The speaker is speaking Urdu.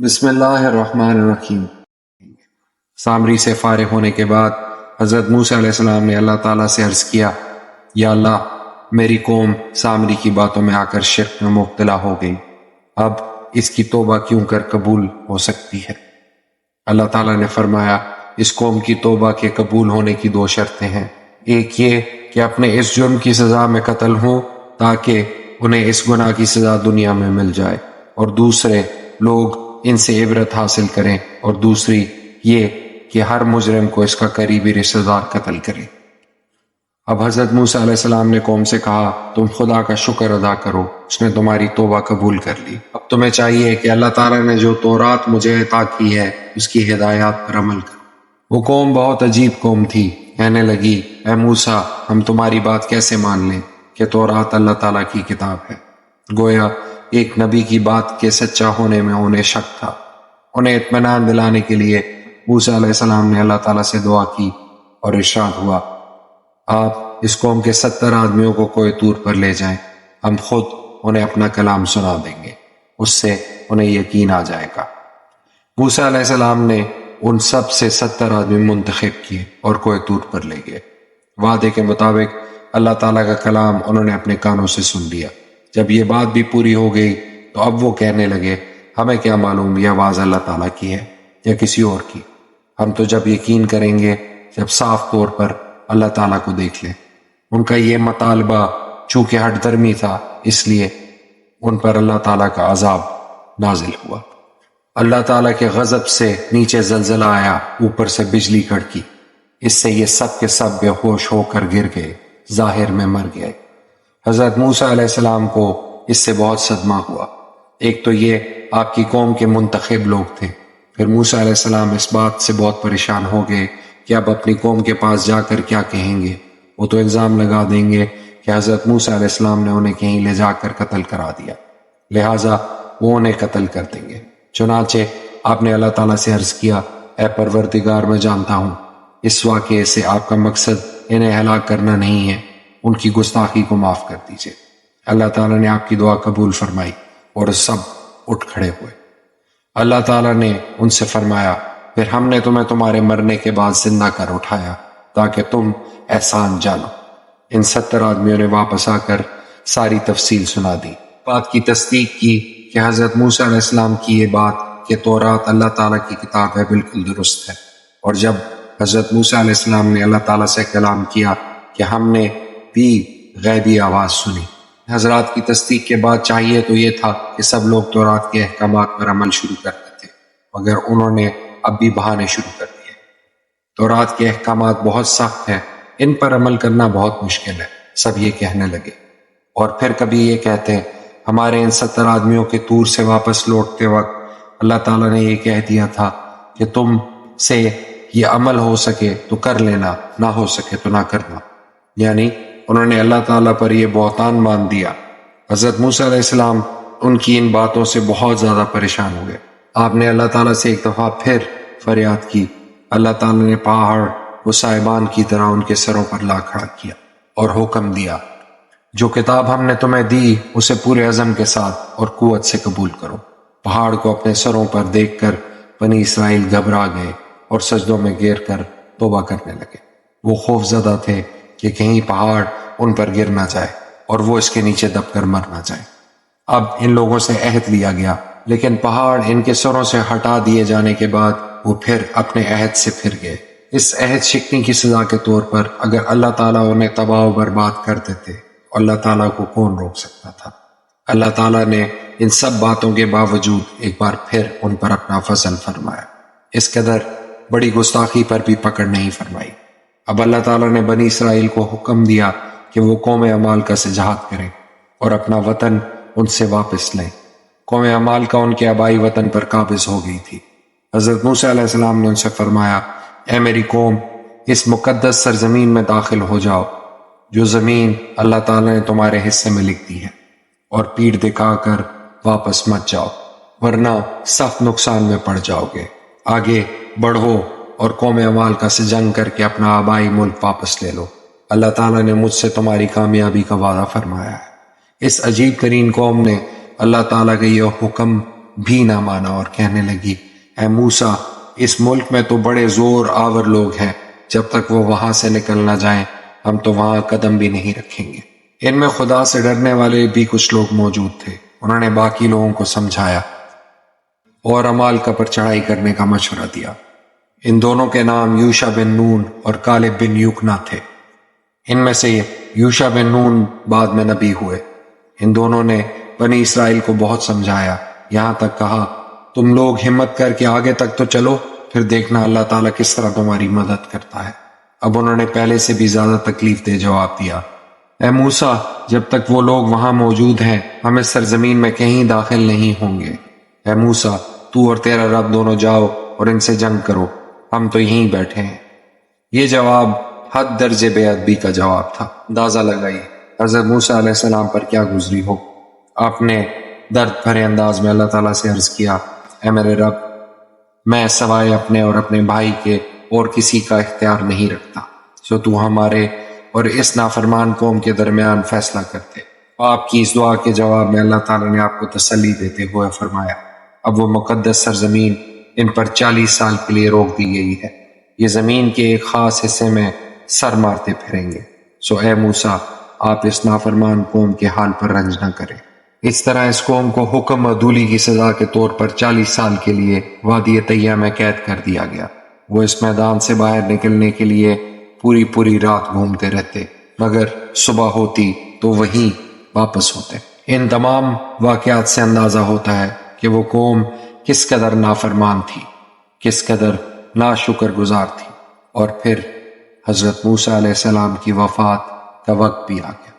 بسم اللہ الرحمن الرحیم۔ سامری سے فارغ ہونے کے بعد حضرت موسیٰ علیہ السلام نے اللہ تعالیٰ سے عرض کیا، یا اللہ، میری قوم سامری کی باتوں میں آ کر شرک میں مبتلا ہو گئی، اب اس کی توبہ کیوں کر قبول ہو سکتی ہے؟ اللہ تعالیٰ نے فرمایا، اس قوم کی توبہ کے قبول ہونے کی دو شرطیں ہیں، ایک یہ کہ اپنے اس جرم کی سزا میں قتل ہوں تاکہ انہیں اس گناہ کی سزا دنیا میں مل جائے، اور دوسرے لوگ ان سے عبرت حاصل کریں، اور دوسری یہ کہ ہر مجرم کو اس کا قریبی رشتہ دار قتل کرے۔ اب حضرت موسیٰ علیہ السلام نے قوم سے کہا، تم خدا کا شکر ادا کرو، اس نے تمہاری توبہ قبول کر لی۔ اب تمہیں چاہیے کہ اللہ تعالیٰ نے جو تورات مجھے عطا کی ہے اس کی ہدایات پر عمل کرو۔ وہ قوم بہت عجیب قوم تھی، کہنے لگی، اے موسیٰ، ہم تمہاری بات کیسے مان لیں کہ تورات اللہ تعالیٰ کی کتاب ہے؟ گویا ایک نبی کی بات کے سچا ہونے میں انہیں شک تھا۔ انہیں اطمینان دلانے کے لیے موسیٰ علیہ السلام نے اللہ تعالیٰ سے دعا کی اور ارشاد ہوا، آپ اس قوم کے 70 آدمیوں کو کوہ طور پر لے جائیں، ہم خود انہیں اپنا کلام سنا دیں گے، اس سے انہیں یقین آ جائے گا۔ موسیٰ علیہ السلام نے ان سب سے 70 آدمی منتخب کیے اور کوہ طور پر لے گئے۔ وعدے کے مطابق اللہ تعالیٰ کا کلام انہوں نے اپنے کانوں سے سن لیا۔ جب یہ بات بھی پوری ہو گئی تو اب وہ کہنے لگے، ہمیں کیا معلوم یہ آواز اللہ تعالیٰ کی ہے یا کسی اور کی، ہم تو جب یقین کریں گے جب صاف طور پر اللہ تعالیٰ کو دیکھ لیں۔ ان کا یہ مطالبہ چونکہ ہٹ درمی تھا، اس لیے ان پر اللہ تعالیٰ کا عذاب نازل ہوا۔ اللہ تعالیٰ کے غضب سے نیچے زلزلہ آیا، اوپر سے بجلی کڑکی، اس سے یہ سب کے سب بے ہوش ہو کر گر گئے، ظاہر میں مر گئے۔ حضرت موسیٰ علیہ السلام کو اس سے بہت صدمہ ہوا۔ ایک تو یہ آپ کی قوم کے منتخب لوگ تھے، پھر موسیٰ علیہ السلام اس بات سے بہت پریشان ہو گئے کہ اب اپنی قوم کے پاس جا کر کیا کہیں گے۔ وہ تو الزام لگا دیں گے کہ حضرت موسیٰ علیہ السلام نے انہیں کہیں لے جا کر قتل کرا دیا، لہٰذا وہ انہیں قتل کر دیں گے۔ چنانچہ آپ نے اللہ تعالیٰ سے عرض کیا، اے پروردگار، میں جانتا ہوں اس واقعے سے آپ کا مقصد انہیں ہلاک کرنا نہیں ہے، ان کی گستاخی کو معاف کر دیجئے۔ اللہ تعالیٰ نے آپ کی دعا قبول فرمائی اور سب اٹھ کھڑے ہوئے۔ اللہ تعالیٰ نے ان سے فرمایا، پھر ہم نے تمہیں تمہارے مرنے کے بعد زندہ کر اٹھایا تاکہ تم احسان جانو۔ ان 70 آدمیوں نے واپس آ کر ساری تفصیل سنا دی، بات کی تصدیق کی کہ حضرت موسیٰ علیہ السلام کی یہ بات کہ تورات اللہ تعالیٰ کی کتاب ہے بالکل درست ہے۔ اور جب حضرت موسیٰ علیہ السلام نے اللہ تعالیٰ سے کلام کیا کہ ہم نے بھی غیبی آواز سنی، حضرات کی تصدیق کے بعد چاہیے تو یہ تھا کہ سب لوگ تورات کے احکامات پر عمل شروع کرتے تھے، مگر انہوں نے اب بھی بہانے شروع کر دیے۔ تورات کے احکامات بہت سخت ہیں، ان پر عمل کرنا بہت مشکل ہے، سب یہ کہنے لگے۔ اور پھر کبھی یہ کہتے، ہمارے ان 70 آدمیوں کے طور سے واپس لوٹتے وقت اللہ تعالیٰ نے یہ کہہ دیا تھا کہ تم سے یہ عمل ہو سکے تو کر لینا، نہ ہو سکے تو نہ کرنا، یعنی انہوں نے اللہ تعالیٰ پر یہ بہتان مان دیا۔ حضرت موسیٰ علیہ السلام ان کی ان باتوں سے بہت زیادہ پریشان ہوئے۔ آپ نے اللہ تعالیٰ سے ایک دفعہ پھر فریاد کی۔ اللہ تعالیٰ نے پہاڑ کو سائبان کی طرح ان کے سروں پر لا کھڑا کیا اور حکم دیا، جو کتاب ہم نے تمہیں دی اسے پورے عزم کے ساتھ اور قوت سے قبول کرو۔ پہاڑ کو اپنے سروں پر دیکھ کر بنی اسرائیل گھبرا گئے اور سجدوں میں گر کر توبہ کرنے لگے۔ وہ خوف زدہ تھے کہ کہیں پہاڑ ان پر گر نہ جائے اور وہ اس کے نیچے دب کر مر نہ جائے۔ اب ان لوگوں سے عہد لیا گیا، لیکن پہاڑ ان کے سروں سے ہٹا دیے جانے کے بعد وہ پھر اپنے عہد سے پھر گئے۔ اس عہد شکنی کی سزا کے طور پر اگر اللہ تعالیٰ انہیں تباہ و برباد کر دیتے، اللہ تعالیٰ کو کون روک سکتا تھا؟ اللہ تعالیٰ نے ان سب باتوں کے باوجود ایک بار پھر ان پر اپنا فضل فرمایا، اس قدر بڑی گستاخی پر بھی پکڑ نہیں فرمائی۔ اب اللہ تعالیٰ نے بنی اسرائیل کو حکم دیا کہ وہ قوم عمالقہ سے جہاد کریں اور اپنا وطن ان سے واپس لیں۔ قوم عمالقہ ان کے آبائی وطن پر قابض ہو گئی تھی۔ حضرت موسیٰ علیہ السلام نے ان سے فرمایا، اے میری قوم، اس مقدس سرزمین میں داخل ہو جاؤ جو زمین اللہ تعالیٰ نے تمہارے حصے میں لکھ دی ہے، اور پیٹھ دکھا کر واپس مت جاؤ، ورنہ سخت نقصان میں پڑ جاؤ گے۔ آگے بڑھو اور قوم عمالقہ سے جنگ کر کے اپنا آبائی ملک واپس لے لو، اللہ تعالیٰ نے مجھ سے تمہاری کامیابی کا وعدہ فرمایا ہے۔ اس عجیب ترین قوم نے اللہ تعالیٰ کا یہ حکم بھی نہ مانا اور کہنے لگی، اے موسیٰ، اس ملک میں تو بڑے زور آور لوگ ہیں، جب تک وہ وہاں سے نکل نہ جائیں ہم تو وہاں قدم بھی نہیں رکھیں گے۔ ان میں خدا سے ڈرنے والے بھی کچھ لوگ موجود تھے۔ انہوں نے باقی لوگوں کو سمجھایا اور عمالقہ پر چڑھائی کرنے کا مشورہ دیا۔ ان دونوں کے نام یوشع بن نون اور کالب بن یوکنا تھے۔ ان میں سے یوشع بن نون بعد میں نبی ہوئے۔ ان دونوں نے بنی اسرائیل کو بہت سمجھایا، یہاں تک کہا، تم لوگ ہمت کر کے آگے تک تو چلو، پھر دیکھنا اللہ تعالیٰ کس طرح تمہاری مدد کرتا ہے۔ اب انہوں نے پہلے سے بھی زیادہ تکلیف دہ جواب دیا، اے موسیٰ، جب تک وہ لوگ وہاں موجود ہیں ہم اس سرزمین میں کہیں داخل نہیں ہوں گے۔ اے موسیٰ، تو اور تیرا رب دونوں جاؤ اور ان سے جنگ کرو، ہم تو یہیں بیٹھے ہیں۔ یہ جواب حد درجے بے ادبی کا جواب تھا۔ اندازہ لگائیے حضرت موسیٰ علیہ السلام پر کیا گزری ہو۔ آپ نے درد بھرے انداز میں اللہ تعالیٰ سے عرض کیا، اے میرے رب، میں سوائے اپنے اور اپنے بھائی کے اور کسی کا اختیار نہیں رکھتا، سو تو ہمارے اور اس نافرمان قوم کے درمیان فیصلہ کرتے۔ آپ کی اس دعا کے جواب میں اللہ تعالیٰ نے آپ کو تسلی دیتے ہوئے فرمایا، اب وہ مقدس سرزمین ان پر 40 سال کے لیے روک دی گئی ہے، یہ زمین کے ایک خاص حصے میں سر مارتے پھریں گے، سو اے موسیٰ، آپ اس نافرمان قوم کے حال پر رنج نہ کریں۔ اس طرح اس قوم کو حکم عدولی کی سزا کے طور پر 40 سال کے لیے وادی طیہ میں قید کر دیا گیا۔ وہ اس میدان سے باہر نکلنے کے لیے پوری رات گھومتے رہتے، مگر صبح ہوتی تو وہیں واپس ہوتے۔ ان تمام واقعات سے اندازہ ہوتا ہے کہ وہ قوم کس قدر نافرمان تھی، کس قدر ناشکر گزار تھی۔ اور پھر حضرت موسیٰ علیہ السلام کی وفات کا وقت بھی آ گیا۔